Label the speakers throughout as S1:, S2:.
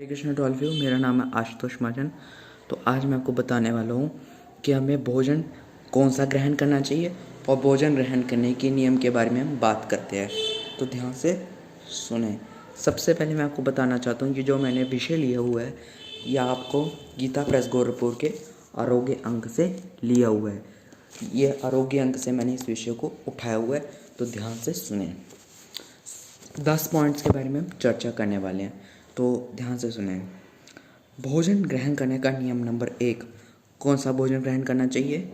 S1: Hare Krishna to all of you. मेरा नाम है आशुतोष महाजन। तो आज मैं आपको बताने वाला हूँ कि हमें भोजन कौन सा ग्रहण करना चाहिए और भोजन ग्रहण करने के नियम के बारे में हम बात करते हैं। तो ध्यान से सुने। सबसे पहले मैं आपको बताना चाहता हूँ कि जो मैंने विषय लिया हुआ है यह आपको गीता प्रेस गोरखपुर के आरोग्य अंक से लिया हुआ है। ये आरोग्य अंक से मैंने इस विषय को उठाया हुआ है। तो ध्यान से सुने। 10 पॉइंट्स के बारे में हम चर्चा करने वाले हैं, तो ध्यान से सुने। भोजन ग्रहण करने का नियम नंबर 1, कौन सा भोजन ग्रहण करना चाहिए?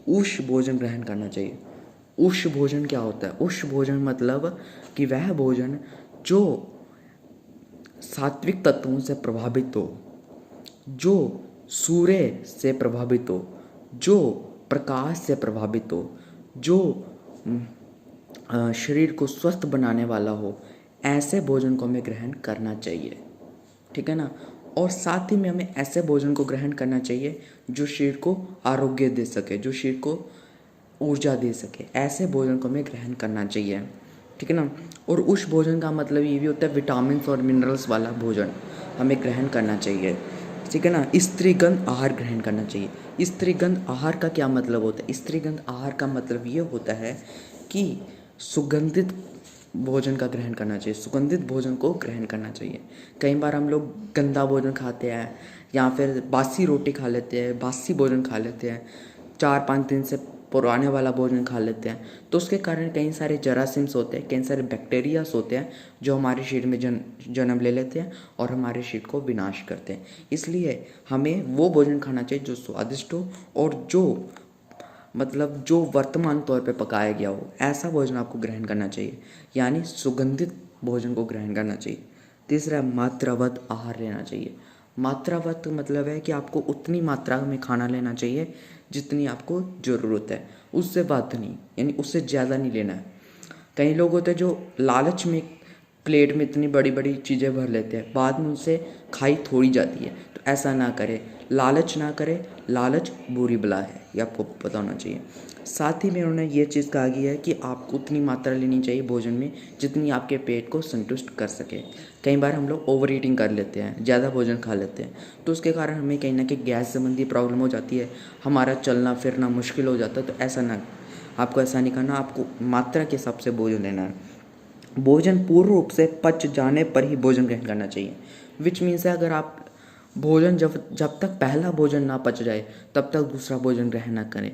S1: उष्ण भोजन ग्रहण करना चाहिए। उष्ण भोजन क्या होता है? उष्ण भोजन मतलब कि वह भोजन जो सात्विक तत्वों से प्रभावित हो, जो सूर्य से प्रभावित हो, जो प्रकाश से प्रभावित हो, जो शरीर को स्वस्थ बनाने वाला हो, ऐसे भोजन को हमें ग्रहण करना चाहिए। ठीक है ना। और साथ ही में हमें ऐसे भोजन को ग्रहण करना चाहिए जो शरीर को आरोग्य दे सके, जो शरीर को ऊर्जा दे सके। ऐसे भोजन को हमें ग्रहण करना चाहिए। ठीक है ना। और उस भोजन का मतलब ये भी होता है विटामिन और मिनरल्स वाला भोजन हमें ग्रहण करना चाहिए। ठीक है ना। स्त्रीगंध आहार ग्रहण करना चाहिए। स्त्रीगंध आहार का क्या मतलब होता है? स्त्रीगंध आहार का मतलब ये होता है कि सुगंधित भोजन का ग्रहण करना चाहिए। सुगंधित भोजन को ग्रहण करना चाहिए। कई बार हम लोग गंदा भोजन खाते हैं या फिर बासी रोटी खा लेते हैं, बासी भोजन खा लेते हैं, 4-5 दिन से पुराने वाला भोजन खा लेते हैं। तो उसके कारण कई सारे जरासीम्स होते हैं, कई सारे बैक्टीरियास होते हैं जो हमारे शरीर में जन्म ले लेते हैं और हमारे शरीर को विनाश करते हैं। इसलिए हमें वो भोजन खाना चाहिए जो स्वादिष्ट हो और जो वर्तमान तौर पे पकाया गया हो, ऐसा भोजन आपको ग्रहण करना चाहिए, यानी सुगंधित भोजन को ग्रहण करना चाहिए। तीसरा, मात्रावत आहार लेना चाहिए। मात्रावत मतलब है कि आपको उतनी मात्रा में खाना लेना चाहिए जितनी आपको ज़रूरत है, उससे बात नहीं, यानी उससे ज़्यादा नहीं लेना है। कई लोग होते हैं जो लालच में प्लेट में इतनी बड़ी बड़ी चीज़ें भर लेते हैं, बाद में उनसे खाई थोड़ी जाती है। तो ऐसा ना करें, लालच ना करें। लालच बुरी बला है, ये आपको पता होना चाहिए। साथ ही में उन्होंने ये चीज़ कहा गया है कि आपको उतनी मात्रा लेनी चाहिए भोजन में जितनी आपके पेट को संतुष्ट कर सके। कई बार हम लोग ओवर ईटिंग कर लेते हैं, ज़्यादा भोजन खा लेते हैं, तो उसके कारण हमें कहीं ना कहीं गैस संबंधी प्रॉब्लम हो जाती है, हमारा चलना फिरना मुश्किल हो जाता है। तो आपको ऐसा नहीं करना। आपको मात्रा के हिसाब से भोजन लेना है। भोजन पूर्ण रूप से पच जाने पर ही भोजन ग्रहण करना चाहिए। विच मीन्स है, अगर आप भोजन जब तक पहला भोजन ना पच जाए तब तक दूसरा भोजन ग्रहण ना करें।